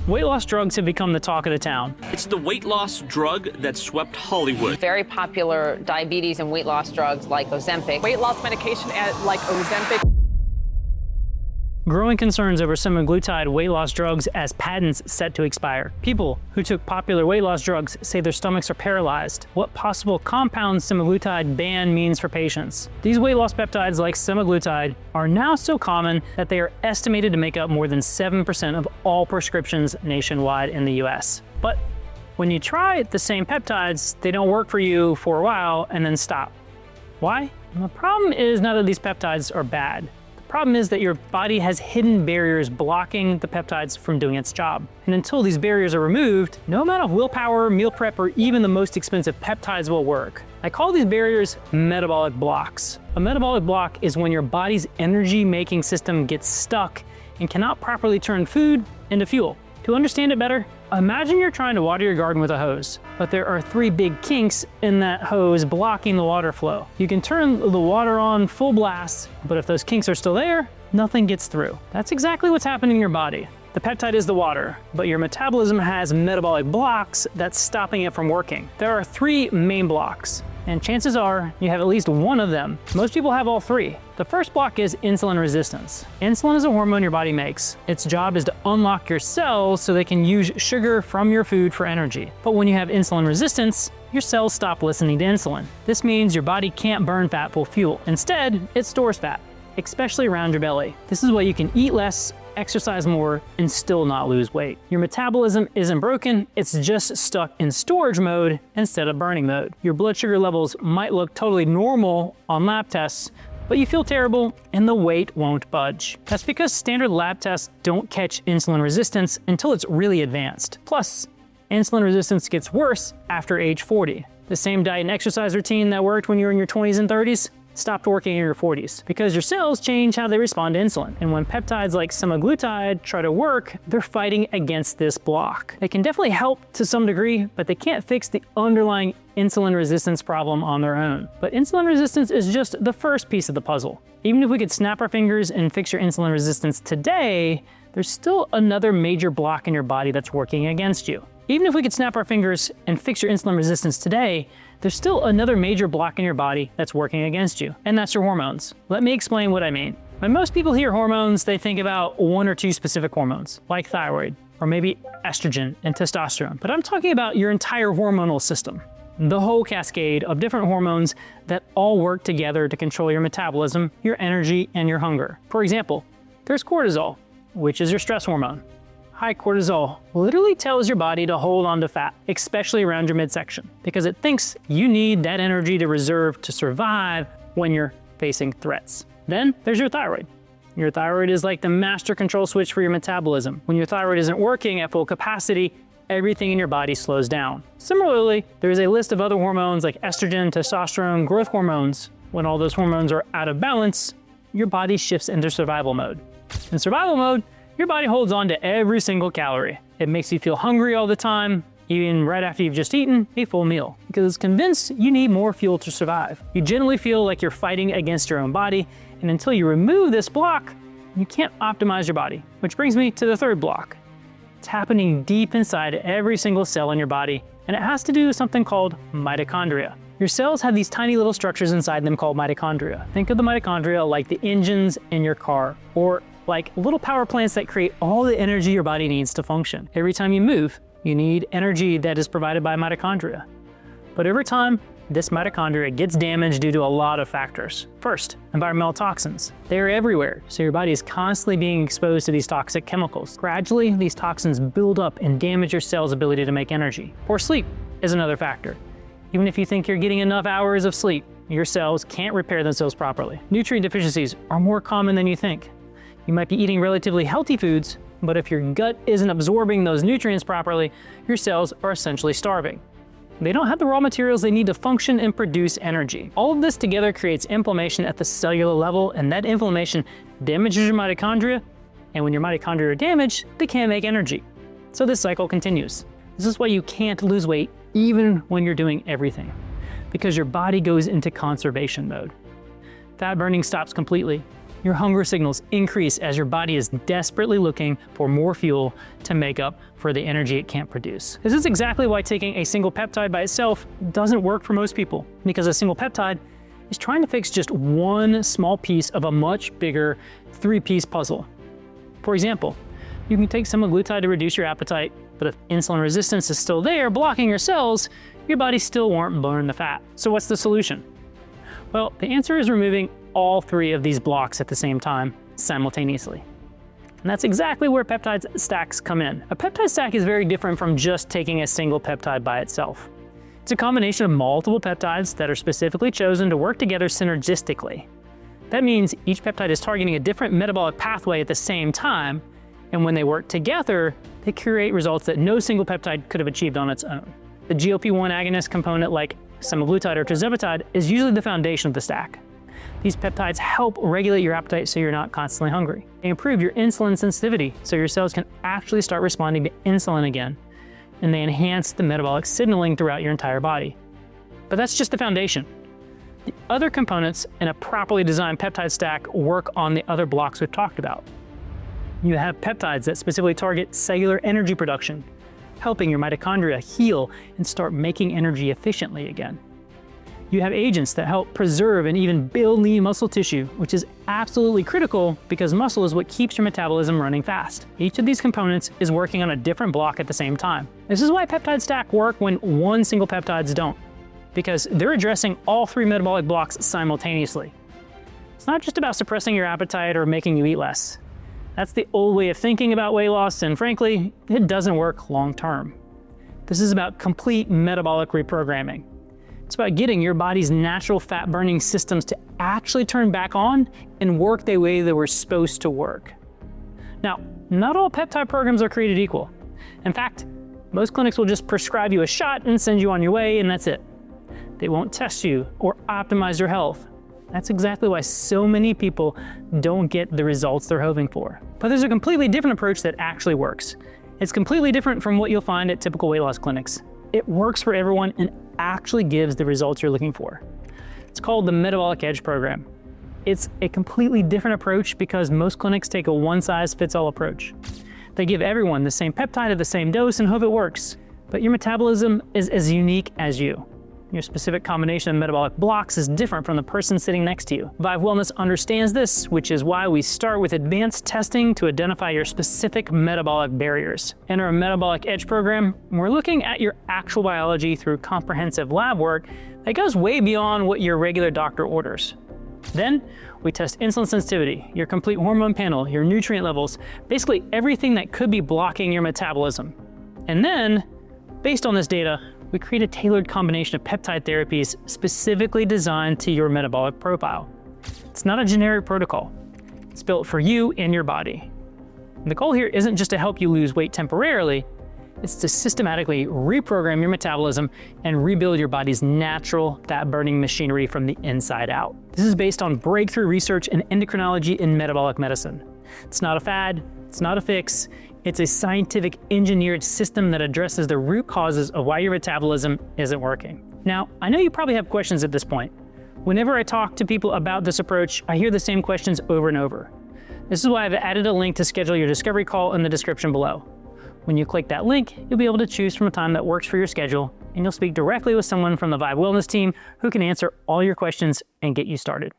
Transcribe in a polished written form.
Weight loss drugs have become the talk of the town. It's the weight loss drug that swept Hollywood. Very popular diabetes and weight loss drugs like Ozempic. Weight loss medication like Ozempic. Growing concerns over semaglutide weight loss drugs as patents set to expire. People who took popular weight loss drugs say their stomachs are paralyzed. What possible compound semaglutide ban means for patients. These weight loss peptides like semaglutide are now so common that they are estimated to make up more than 7% of all prescriptions nationwide in the US. But when you try the same peptides, they don't work for you for a while and then stop. Why? The problem is not that these peptides are bad. The problem is that your body has hidden barriers blocking the peptides from doing its job. And until these barriers are removed, no amount of willpower, meal prep, or even the most expensive peptides will work. I call these barriers metabolic blocks. A metabolic block is when your body's energy-making system gets stuck and cannot properly turn food into fuel. To understand it better, imagine you're trying to water your garden with a hose, but there are 3 big kinks in that hose blocking the water flow. You can turn the water on full blast, but if those kinks are still there, nothing gets through. That's exactly what's happening in your body. The peptide is the water, but your metabolism has metabolic blocks that's stopping it from working. There are 3 main blocks, and chances are you have at least one of them. Most people have all 3. The first block is insulin resistance. Insulin is a hormone your body makes. Its job is to unlock your cells so they can use sugar from your food for energy. But when you have insulin resistance, your cells stop listening to insulin. This means your body can't burn fat for fuel. Instead, it stores fat, especially around your belly. This is why you can eat less, exercise more, and still not lose weight. Your metabolism isn't broken, it's just stuck in storage mode instead of burning mode. Your blood sugar levels might look totally normal on lab tests, but you feel terrible and the weight won't budge. That's because standard lab tests don't catch insulin resistance until it's really advanced. Plus, insulin resistance gets worse after age 40. The same diet and exercise routine that worked when you were in your 20s and 30s stopped working in your 40s because your cells change how they respond to insulin. And when peptides like semaglutide try to work, they're fighting against this block. They can definitely help to some degree, but they can't fix the underlying insulin resistance problem on their own. But insulin resistance is just the first piece of the puzzle. Even if we could snap our fingers and fix your insulin resistance today, there's still another major block in your body that's working against you. Even if we could snap our fingers and fix your insulin resistance today, there's still another major block in your body that's working against you, and that's your hormones. Let me explain what I mean. When most people hear hormones, they think about 1 or 2 specific hormones, like thyroid, or maybe estrogen and testosterone. But I'm talking about your entire hormonal system. The whole cascade of different hormones that all work together to control your metabolism, your energy, and your hunger. For example, there's cortisol, which is your stress hormone. High cortisol literally tells your body to hold on to fat, especially around your midsection, because it thinks you need that energy to reserve to survive when you're facing threats. Then there's your thyroid. Your thyroid is like the master control switch for your metabolism. When your thyroid isn't working at full capacity, everything in your body slows down. Similarly, there is a list of other hormones like estrogen, testosterone, growth hormones. When all those hormones are out of balance, your body shifts into survival mode. In survival mode, your body holds on to every single calorie. It makes you feel hungry all the time, even right after you've just eaten a full meal, because it's convinced you need more fuel to survive. You generally feel like you're fighting against your own body, and until you remove this block, you can't optimize your body. Which brings me to the third block. It's happening deep inside every single cell in your body, and it has to do with something called mitochondria. Your cells have these tiny little structures inside them called mitochondria. Think of the mitochondria like the engines in your car, or like little power plants that create all the energy your body needs to function. Every time you move, you need energy that is provided by mitochondria. But over time, this mitochondria gets damaged due to a lot of factors. First, environmental toxins. They're everywhere, so your body is constantly being exposed to these toxic chemicals. Gradually, these toxins build up and damage your cell's ability to make energy. Poor sleep is another factor. Even if you think you're getting enough hours of sleep, your cells can't repair themselves properly. Nutrient deficiencies are more common than you think. You might be eating relatively healthy foods, but if your gut isn't absorbing those nutrients properly, your cells are essentially starving. They don't have the raw materials they need to function and produce energy. All of this together creates inflammation at the cellular level, and that inflammation damages your mitochondria, and when your mitochondria are damaged, they can't make energy. So this cycle continues. This is why you can't lose weight even when you're doing everything, because your body goes into conservation mode. Fat burning stops completely, Your hunger signals increase as your body is desperately looking for more fuel to make up for the energy it can't produce. This is exactly why taking a single peptide by itself doesn't work for most people, because a single peptide is trying to fix just one small piece of a much bigger three-piece puzzle. For example, you can take semaglutide to reduce your appetite, but if insulin resistance is still there, blocking your cells, your body still won't burn the fat. So what's the solution? Well, the answer is removing all three of these blocks at the same time, simultaneously. And that's exactly where peptide stacks come in. A peptide stack is very different from just taking a single peptide by itself. It's a combination of multiple peptides that are specifically chosen to work together synergistically. That means each peptide is targeting a different metabolic pathway at the same time, and when they work together, they create results that no single peptide could have achieved on its own. The GLP-1 agonist component, like semaglutide or tirzepatide, is usually the foundation of the stack. These peptides help regulate your appetite so you're not constantly hungry. They improve your insulin sensitivity so your cells can actually start responding to insulin again. And they enhance the metabolic signaling throughout your entire body. But that's just the foundation. The other components in a properly designed peptide stack work on the other blocks we've talked about. You have peptides that specifically target cellular energy production, helping your mitochondria heal and start making energy efficiently again. You have agents that help preserve and even build lean muscle tissue, which is absolutely critical because muscle is what keeps your metabolism running fast. Each of these components is working on a different block at the same time. This is why peptide stack work when one single peptides don't, because they're addressing all three metabolic blocks simultaneously. It's not just about suppressing your appetite or making you eat less. That's the old way of thinking about weight loss, and frankly, it doesn't work long term. This is about complete metabolic reprogramming. It's about getting your body's natural fat-burning systems to actually turn back on and work the way they were supposed to work. Now, not all peptide programs are created equal. In fact, most clinics will just prescribe you a shot and send you on your way, and that's it. They won't test you or optimize your health. That's exactly why so many people don't get the results they're hoping for. But there's a completely different approach that actually works. It's completely different from what you'll find at typical weight loss clinics. It works for everyone and actually gives the results you're looking for. It's called the Metabolic Edge program. It's a completely different approach because most clinics take a one-size-fits-all approach. They give everyone the same peptide at the same dose and hope it works. But your metabolism is as unique as you. Your specific combination of metabolic blocks is different from the person sitting next to you. Vive Wellness understands this, which is why we start with advanced testing to identify your specific metabolic barriers. In our Metabolic Edge program, we're looking at your actual biology through comprehensive lab work that goes way beyond what your regular doctor orders. Then, we test insulin sensitivity, your complete hormone panel, your nutrient levels, basically everything that could be blocking your metabolism. And then, based on this data, we create a tailored combination of peptide therapies specifically designed to your metabolic profile. It's not a generic protocol. It's built for you and your body. And the goal here isn't just to help you lose weight temporarily, it's to systematically reprogram your metabolism and rebuild your body's natural fat-burning machinery from the inside out. This is based on breakthrough research in endocrinology and metabolic medicine. It's not a fad, it's not a fix, it's a scientific engineered system that addresses the root causes of why your metabolism isn't working. Now, I know you probably have questions at this point. Whenever I talk to people about this approach, I hear the same questions over and over. This is why I've added a link to schedule your discovery call in the description below. When you click that link, you'll be able to choose from a time that works for your schedule, and you'll speak directly with someone from the Vive Wellness team who can answer all your questions and get you started.